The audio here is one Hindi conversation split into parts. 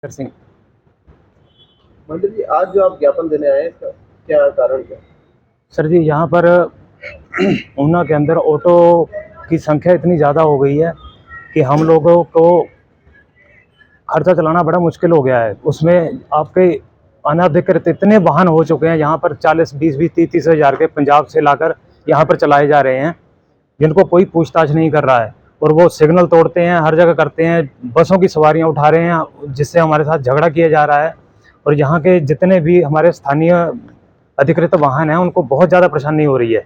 सिंह। मंत्री जी, आज जो आप ज्ञापन देने आए हैं, इसका क्या कारण क्या? सर जी, यहाँ पर ऊना के अंदर ऑटो की संख्या इतनी ज़्यादा हो गई है कि हम लोगों को खर्चा चलाना बड़ा मुश्किल हो गया है। उसमें आपके अनाधिकृत इतने वाहन हो चुके हैं यहाँ पर 40, 20, 30 हज़ार के पंजाब से लाकर यहाँ पर चलाए जा रहे हैं, जिनको कोई पूछताछ नहीं कर रहा है। और वो सिग्नल तोड़ते हैं, हर जगह करते हैं, बसों की सवारियाँ उठा रहे हैं, जिससे हमारे साथ झगड़ा किया जा रहा है। और यहाँ के जितने भी हमारे स्थानीय अधिकृत वाहन हैं उनको बहुत ज़्यादा परेशानी हो रही है,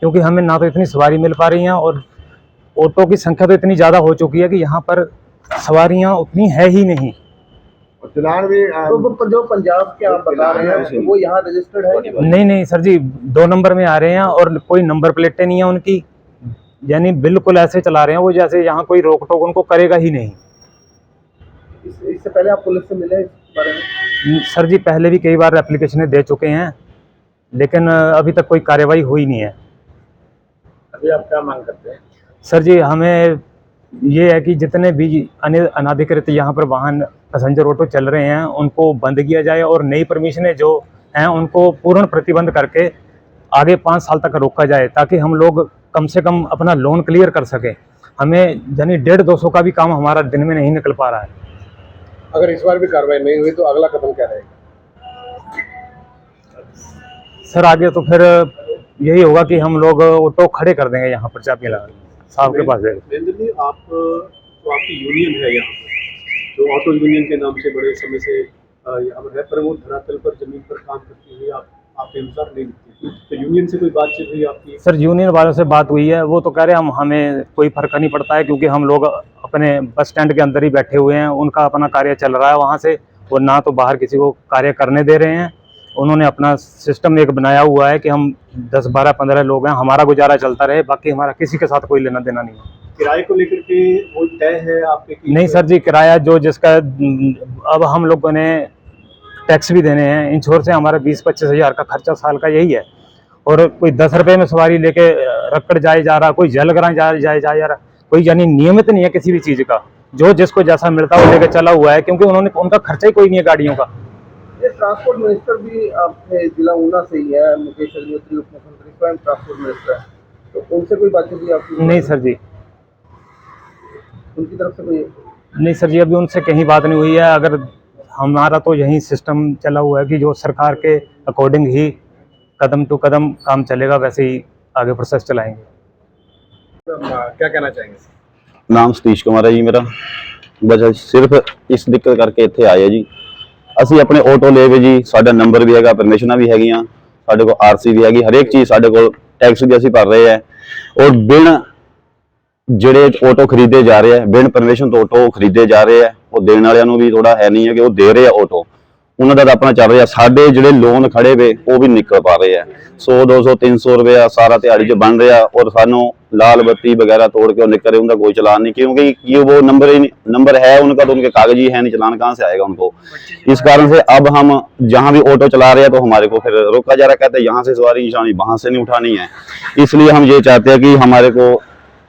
क्योंकि हमें ना तो इतनी सवारी मिल पा रही हैं और ऑटो की संख्या तो इतनी ज़्यादा हो चुकी है कि यहाँ पर सवारियाँ उतनी है ही नहीं। चलान भी तो जो पंजाब के आप बता रहे हैं वो यहाँ रजिस्टर्ड है? नहीं सर जी, 2 नंबर में आ रहे हैं और कोई नंबर प्लेटें नहीं है उनकी, यानी बिल्कुल ऐसे चला रहे हैं वो जैसे यहाँ कोई रोक टोक उनको करेगा ही नहीं। इससे पहले आप पुलिस से मिले इस बारे में? सर जी, पहले भी कई बार एप्लीकेशनें दे चुके हैं, लेकिन अभी तक कोई कार्रवाई हुई नहीं है। अभी आप क्या मांग करते हैं? सर जी, हमें ये है कि जितने भी अनाधिकृत यहाँ पर वाहन पैसेंजर ऑटो चल रहे हैं उनको बंद किया जाए और नई परमिशनें जो हैं उनको पूर्ण प्रतिबंध करके आगे 5 साल तक रोका जाए, ताकि हम लोग कम से कम अपना लोन क्लियर कर सकें। हमें यानी 150-200 का भी काम हमारा दिन में नहीं निकल पा रहा है। अगर इस बार भी कार्रवाई नहीं हुई तो अगला कदम क्या रहेगा? सर, आगे तो फिर यही होगा कि हम लोग ऑटो खड़े कर देंगे यहाँ पर चाबी लगा साहब के पास। वीरेंद्र जी, आप जो आपकी यूनियन है यहाँ पर, जो ऑटो यूनियन के नाम से बड़े समय से यहाँ पर है, पर वो धरातल पर जमीन पर काम करती हुई आपके अनुसार नहीं दिखती, तो यूनियन से कोई बातचीत हुई आपकी? सर, यूनियन वालों से बात हुई है, वो तो कह रहे हैं हमें कोई फर्क नहीं पड़ता है, क्योंकि हम लोग अपने बस स्टैंड के अंदर ही बैठे हुए हैं, उनका अपना कार्य चल रहा है वहाँ से, वो ना तो बाहर किसी को कार्य करने दे रहे हैं। उन्होंने अपना सिस्टम एक बनाया हुआ है कि हम 10, 12, 15 लोग हैं, हमारा गुजारा चलता रहे, बाकी हमारा किसी के साथ कोई लेना देना नहीं है। किराए को लेकर के वो तय है आपके? नहीं सर जी, किराया जो जिसका अब हम लोगों ने टैक्स भी देने हैं, इंश्योर से हमारा 20-25 हज़ार का खर्चा साल का यही है। और कोई 10 रुपये में सवारी लेके रखकर जाए जा रहा, कोई जलग्रां जाए जा रहा, कोई यानी नियमित नहीं है किसी भी चीज़ का, जो जिसको जैसा मिलता है वो लेके चला हुआ है, क्योंकि उनका खर्चा ही कोई नहीं है गाड़ियों का। ये ट्रांसपोर्ट मिनिस्टर भी आपके जिला ऊना से ही है, मुकेश अग्निहोत्री उप मुख्यमंत्री स्वयं ट्रांसपोर्ट मिनिस्टर है, तो उनसे कोई बातचीत हुई आपकी? नहीं सर जी, उनकी तरफ से कोई? नहीं सर जी, अभी उनसे कहीं बात नहीं हुई है। अगर हमारा तो यही सिस्टम चला हुआ है कि जो सरकार के अकॉर्डिंग ही कदम टू कदम काम चलेगा, वैसे ही आगे प्रोसेस चलाएंगे। क्या कहना चाहेंगे? नाम सतीश कुमार है जी मेरा। बस सिर्फ इस दिक्कत करके इत्थे आए हैं जी। ਅਸੀਂ अपने ऑटो ले वे जी, साडा नंबर भी हैगा, परमिशनां भी हैगियां, साडे कोल आरसी भी हैगी, हर एक चीज़ साडे कोल, टैक्स भी असीं भर रहे हैं। और बिन ਜਿਹੜੇ ऑटो खरीदे जा रहे हैं, बिन परमिशन तो ऑटो खरीदे जा रहे हैं, वो देने वालिਆਂ ਨੂੰ भी थोड़ा है नहीं है कि वो दे रहे हैं ऑटो, उन्होंने तो अपना चल रहा है। साडे ਜਿਹੜੇ लोन खड़े वे वो भी निकल पा रहे हैं, 100, 200, 300 रुपया सारा दिहाड़ी च बन रहा, और सानू लाल बत्ती वगैरह तोड़ के निकल रहे, उनका कोई चलान नहीं, क्योंकि ये वो नंबर है उनका, तो उनके कागज ही है नहीं, चलान कहाँ से आएगा उनको। इस कारण से अब हम जहाँ भी ऑटो चला रहे हैं तो हमारे को फिर रोका जा रहा है, कहते हैं यहाँ से सवारी निशानी वहाँ से नहीं उठानी है। इसलिए हम ये चाहते हैं कि हमारे को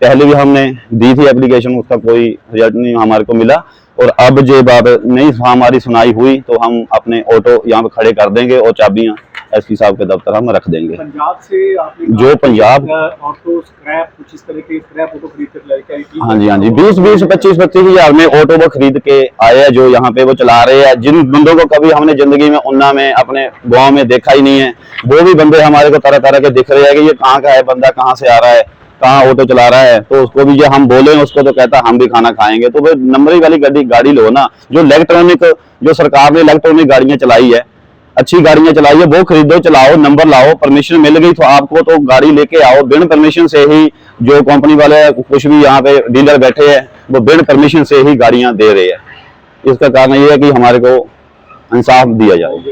पहले भी हमने दी थी एप्लीकेशन, उसका कोई रिजल्ट नहीं हमारे को मिला, और अब जो बात नहीं हमारी सुनाई हुई तो हम अपने ऑटो यहाँ पे खड़े कर देंगे और चाबियाँ एसपी साहब के दफ्तर हम रख देंगे। पंजाब से आपने जो पंजाब ऑटो स्क्रैप, कुछ इस तरह के स्क्रैप ऑटो खरीद कर लाए क्या? हाँ जी, 20, 25 हज़ार में ऑटो वो खरीद के आए हैं, जो यहाँ पे वो चला रहे हैं, जिन बंदों को कभी हमने जिंदगी में ऊना में अपने गाँव में देखा ही नहीं है, वो भी बंदे हमारे को तरह तरह के दिख रहे हैं कि ये कहाँ का है बंदा, कहाँ से आ रहा है, कहाँ ऑटो चला रहा है। तो उसको भी जो हम बोले उसको तो कहता हम भी खाना खाएंगे। तो भाई नंबरी वाली गाड़ी लो ना, जो इलेक्ट्रॉनिक, जो सरकार ने इलेक्ट्रॉनिक गाड़ियां चलाई है, अच्छी गाड़ियां चलाई है, वो खरीदो, चलाओ, नंबर लाओ, परमिशन मिल गई तो आपको तो गाड़ी लेके आओ। बिन परमिशन से ही जो कंपनी वाले कुछ भी यहाँ पे डीलर बैठे हैं वो बिन परमिशन से ही गाड़ियां दे रहे हैं। इसका कारण ये है कि हमारे को इंसाफ दिया जाए।